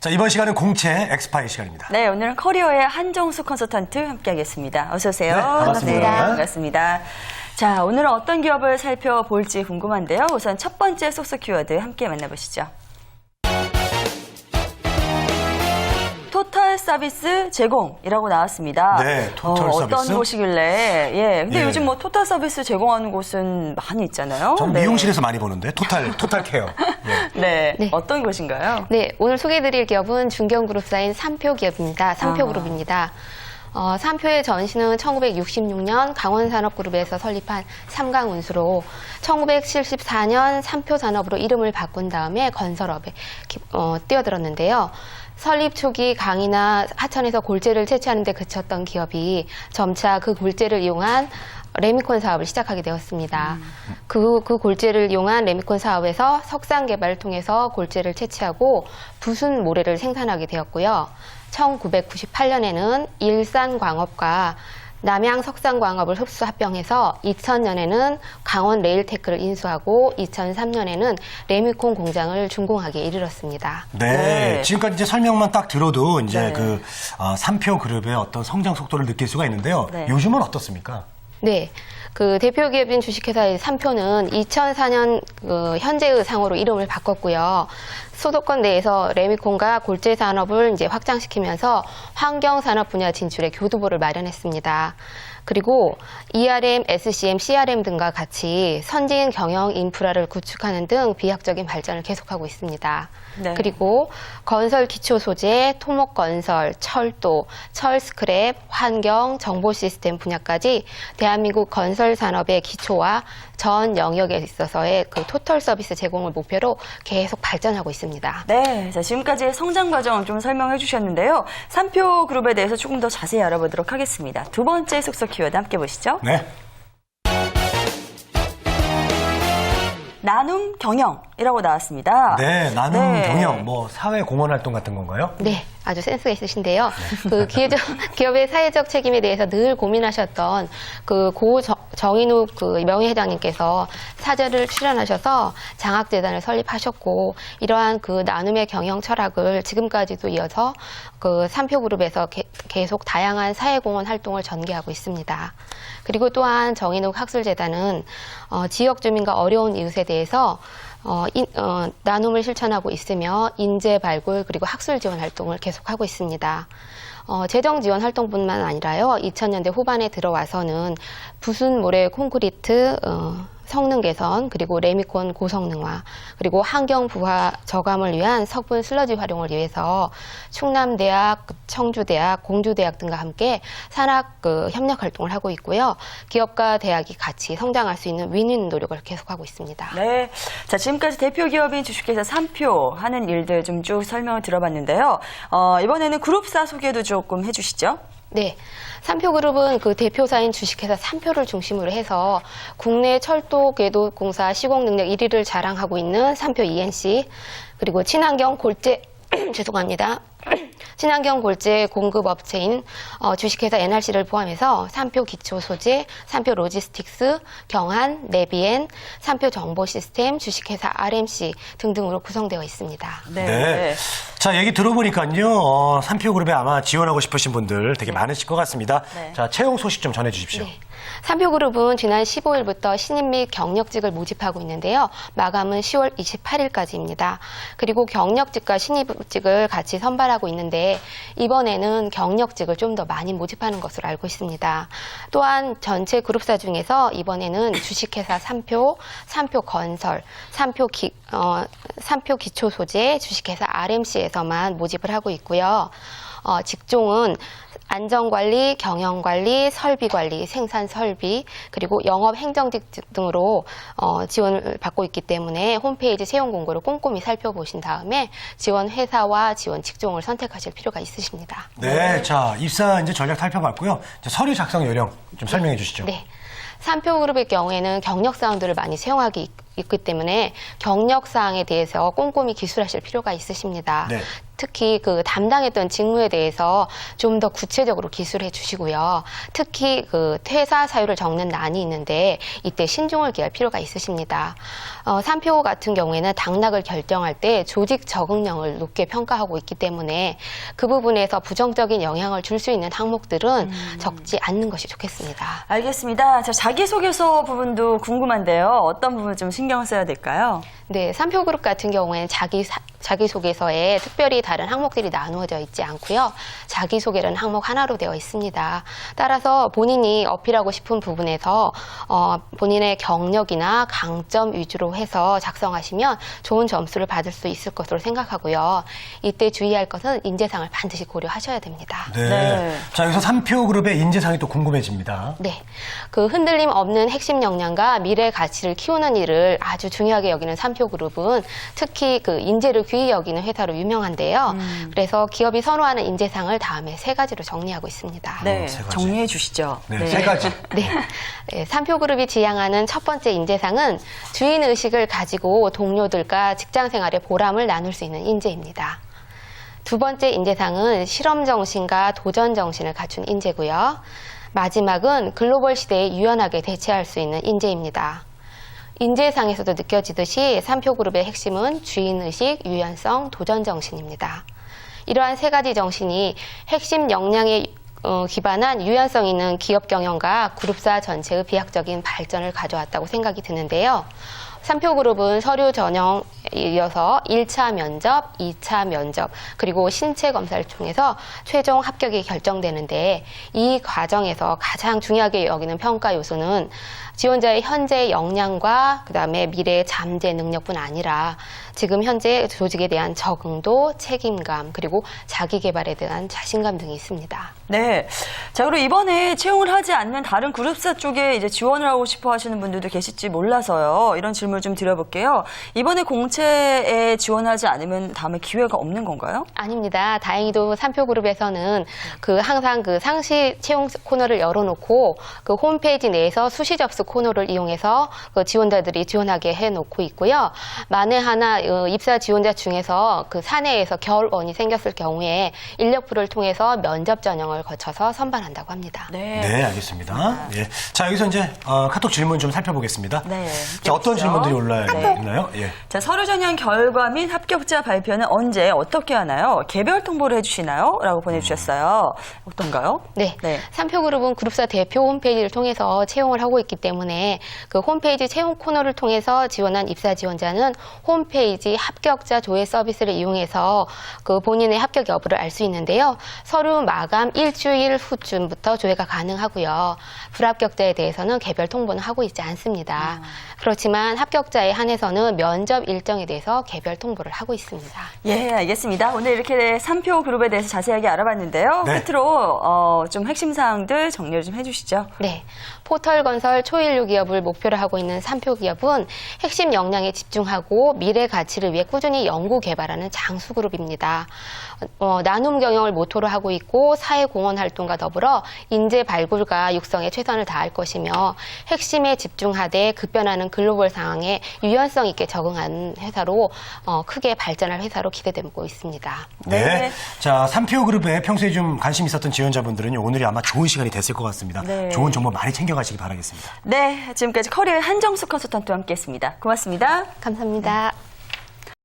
자, 이번 시간은 공채 엑스파일 시간입니다. 네, 오늘은 커리어의 한정수 컨설턴트 함께하겠습니다. 어서 오세요. 네, 반갑습니다. 네, 반갑습니다. 자, 오늘은 어떤 기업을 살펴볼지 궁금한데요. 우선 첫 번째 쏙쏙 키워드 함께 만나보시죠. 토탈 서비스 제공이라고 나왔습니다. 네, 토탈 서비스. 어떤 곳이길래? 예, 근데 예. 요즘 뭐 토탈 서비스 제공하는 곳은 많이 있잖아요. 전 네. 미용실에서 많이 보는데 토탈 케어. 예. 네, 네. 어떤 곳인가요? 네, 오늘 소개해드릴 기업은 중견그룹사인 삼표기업입니다. 삼표그룹입니다. 삼표의 전신은 1966년 강원산업그룹에서 설립한 삼강운수로 1974년 삼표산업으로 이름을 바꾼 다음에 건설업에 뛰어들었는데요. 설립 초기 강이나 하천에서 골재를 채취하는 데 그쳤던 기업이 점차 그 골재를 이용한 레미콘 사업을 시작하게 되었습니다. 그 골재를 이용한 레미콘 사업에서 석상 개발을 통해서 골재를 채취하고 부순 모래를 생산하게 되었고요. 1998년에는 일산광업과 남양 석산광업을 흡수 합병해서 2000년에는 강원 레일테크를 인수하고 2003년에는 레미콘 공장을 준공하기에 이르렀습니다. 네, 네. 지금까지 이제 설명만 딱 들어도 이제 네. 삼표 그룹의 어떤 성장 속도를 느낄 수가 있는데요. 네. 요즘은 어떻습니까? 네. 그 대표 기업인 주식회사의 삼표는 2004년 현재의 상호로 이름을 바꿨고요. 수도권 내에서 레미콘과 골재 산업을 이제 확장시키면서 환경 산업 분야 진출에 교두보를 마련했습니다. 그리고 ERM, SCM, CRM 등과 같이 선진 경영 인프라를 구축하는 등 비약적인 발전을 계속하고 있습니다. 네. 그리고 건설 기초 소재, 토목 건설, 철도, 철 스크랩, 환경, 정보 시스템 분야까지 대한민국 건설 산업의 기초와 전 영역에 있어서의 그 토탈 서비스 제공을 목표로 계속 발전하고 있습니다. 네, 자, 지금까지의 성장 과정 좀 설명해 주셨는데요. 삼표 그룹에 대해서 조금 더 자세히 알아보도록 하겠습니다. 두 번째 쏙쏙 키워드 함께 보시죠. 네. 나눔 경영이라고 나왔습니다. 네, 나눔 네. 경영, 뭐 사회 공헌 활동 같은 건가요? 네, 아주 센스가 있으신데요. 그 기업의 사회적 책임에 대해서 늘 고민하셨던 그 고 정인욱 그 명예회장님께서 사절을 출연하셔서 장학재단을 설립하셨고, 이러한 그 나눔의 경영 철학을 지금까지도 이어서 그 삼표그룹에서 계속 다양한 사회공헌 활동을 전개하고 있습니다. 그리고 또한 정인욱 학술재단은 지역 주민과 어려운 이웃에 대해서 나눔을 실천하고 있으며 인재 발굴 그리고 학술 지원 활동을 계속하고 있습니다. 재정 지원 활동뿐만 아니라요. 2000년대 후반에 들어와서는 부순 모래 콘크리트 성능 개선, 그리고 레미콘 고성능화, 그리고 환경 부하 저감을 위한 석분 슬러지 활용을 위해서 충남대학, 청주대학, 공주대학 등과 함께 산학 협력 활동을 하고 있고요. 기업과 대학이 같이 성장할 수 있는 윈윈 노력을 계속하고 있습니다. 네, 자, 지금까지 대표 기업인 주식회사 삼표 하는 일들 좀 쭉 설명을 들어봤는데요. 이번에는 그룹사 소개도 조금 해주시죠. 네. 삼표그룹은 그 대표사인 주식회사 삼표를 중심으로 해서 국내 철도 궤도 공사 시공 능력 1위를 자랑하고 있는 삼표 ENC, 그리고 친환경 골재 죄송합니다. 친환경 골재 공급 업체인 주식회사 NRC를 포함해서 삼표 기초 소재, 삼표 로지스틱스, 경한, 네비엔, 삼표 정보 시스템, 주식회사 RMC 등등으로 구성되어 있습니다. 네. 자, 얘기 들어보니까요, 삼표 그룹에 아마 지원하고 싶으신 분들 되게 많으실 것 같습니다. 네. 자, 채용 소식 좀 전해주십시오. 네. 삼표그룹은 지난 15일부터 신입 및 경력직을 모집하고 있는데요. 마감은 10월 28일까지입니다. 그리고 경력직과 신입직을 같이 선발하고 있는데 이번에는 경력직을 좀 더 많이 모집하는 것으로 알고 있습니다. 또한 전체 그룹사 중에서 이번에는 주식회사 삼표, 삼표건설, 삼표 기초소재, 주식회사 RMC에서만 모집을 하고 있고요. 직종은 안전관리, 경영관리, 설비관리, 생산설비, 그리고 영업행정직 등으로 지원을 받고 있기 때문에 홈페이지 채용 공고를 꼼꼼히 살펴보신 다음에 지원 회사와 지원 직종을 선택하실 필요가 있으십니다. 네, 자, 입사 이제 전략 살펴봤고요. 이제 서류 작성 요령 좀 설명해 주시죠. 네. 삼표그룹의 경우에는 경력사원들을 많이 채용하기 있기 때문에 경력 사항에 대해서 꼼꼼히 기술하실 필요가 있으십니다. 네. 특히 그 담당했던 직무에 대해서 좀 더 구체적으로 기술해 주시고요. 특히 그 퇴사 사유를 적는 난이 있는데 이때 신중을 기할 필요가 있으십니다. 3표 같은 경우에는 당락을 결정할 때 조직 적응력을 높게 평가하고 있기 때문에 그 부분에서 부정적인 영향을 줄 수 있는 항목들은 적지 않는 것이 좋겠습니다. 알겠습니다. 자, 자기소개서 부분도 궁금한데요. 어떤 부분 좀 신경을 써야 될까요? 네, 3표 그룹 같은 경우에는 자기소개서에 특별히 다른 항목들이 나누어져 있지 않고요. 자기소개라는 항목 하나로 되어 있습니다. 따라서 본인이 어필하고 싶은 부분에서 본인의 경력이나 강점 위주로 해서 작성하시면 좋은 점수를 받을 수 있을 것으로 생각하고요. 이때 주의할 것은 인재상을 반드시 고려하셔야 됩니다. 네. 네. 자, 여기서 3표 그룹의 인재상이 또 궁금해집니다. 네, 그 흔들림 없는 핵심 역량과 미래 가치를 키우는 일을 아주 중요하게 여기는 3표 그룹은 특히 그 인재를 귀히 여기는 회사로 유명한데요. 그래서 기업이 선호하는 인재상을 다음에 3가지로 정리하고 있습니다. 네, 세 가지. 정리해 주시죠. 네, 3가지. 네. 네, 3표 그룹이 지향하는 첫 번째 인재상은 주인 의식을 가지고 동료들과 직장 생활의 보람을 나눌 수 있는 인재입니다. 두 번째 인재상은 실험 정신과 도전 정신을 갖춘 인재고요. 마지막은 글로벌 시대에 유연하게 대처할 수 있는 인재입니다. 인재상에서도 느껴지듯이 3표 그룹의 핵심은 주인의식, 유연성, 도전정신입니다. 이러한 3가지 정신이 핵심 역량에 기반한 유연성 있는 기업 경영과 그룹사 전체의 비약적인 발전을 가져왔다고 생각이 드는데요. 3표 그룹은 서류 전형에 이어서 1차 면접, 2차 면접, 그리고 신체 검사를 통해서 최종 합격이 결정되는데 이 과정에서 가장 중요하게 여기는 평가 요소는 지원자의 현재 역량과 그다음에 미래의 잠재 능력뿐 아니라 지금 현재 조직에 대한 적응도, 책임감, 그리고 자기 개발에 대한 자신감 등이 있습니다. 네. 자, 그리고 이번에 채용을 하지 않는 다른 그룹사 쪽에 이제 지원을 하고 싶어 하시는 분들도 계실지 몰라서요. 이런 질문을 좀 드려볼게요. 이번에 공채에 지원하지 않으면 다음에 기회가 없는 건가요? 아닙니다. 다행히도 3표 그룹에서는 항상 그 상시 채용 코너를 열어놓고 그 홈페이지 내에서 수시 접수 코너를 이용해서 그 지원자들이 지원하게 해놓고 있고요. 만에 하나 입사 지원자 중에서 그 사내에서 겨울원이 생겼을 경우에 인력풀을 통해서 면접 전형을 거쳐서 선발한다고 합니다. 네. 네, 알겠습니다. 예. 자, 여기서 이제 카톡 질문 좀 살펴보겠습니다. 네. 자, 어떤 해보시죠. 질문들이 올라 네. 있나요? 예. 자, 서류 전형 결과 및 합격자 발표는 언제 어떻게 하나요? 개별 통보를 해주시나요? 라고 보내주셨어요. 어떤가요? 네. 네. 3표 그룹은 그룹사 대표 홈페이지를 통해서 채용을 하고 있기 때문에 그 홈페이지 채용 코너를 통해서 지원한 입사 지원자는 홈페이지 합격자 조회 서비스를 이용해서 그 본인의 합격 여부를 알 수 있는데요. 서류 마감 일주일 후쯤부터 조회가 가능하고요. 불합격자에 대해서는 개별 통보는 하고 있지 않습니다. 그렇지만 합격자에 한해서는 면접 일정에 대해서 개별 통보를 하고 있습니다. 예, 알겠습니다. 오늘 이렇게 3표 그룹에 대해서 자세하게 알아봤는데요. 네. 끝으로 좀 핵심 사항들 정리를 좀 해주시죠. 네, 포털건설 초일류 기업을 목표로 하고 있는 3표 기업은 핵심 역량에 집중하고 미래 가치를 위해 꾸준히 연구 개발하는 장수 그룹입니다. 나눔 경영을 모토로 하고 있고 사회 공헌 활동과 더불어 인재 발굴과 육성에 최선을 다할 것이며 핵심에 집중하되 급변하는 글로벌 상황에 유연성 있게 적응하는 회사로 크게 발전할 회사로 기대되고 있습니다. 네. 네. 자, 3표 그룹에 평소에 좀 관심 있었던 지원자분들은 오늘이 아마 좋은 시간이 됐을 것 같습니다. 네. 좋은 정보 많이 챙겨가시기 바라겠습니다. 네, 지금까지 커리어 한정숙 컨설턴트와 함께했습니다. 고맙습니다. 감사합니다.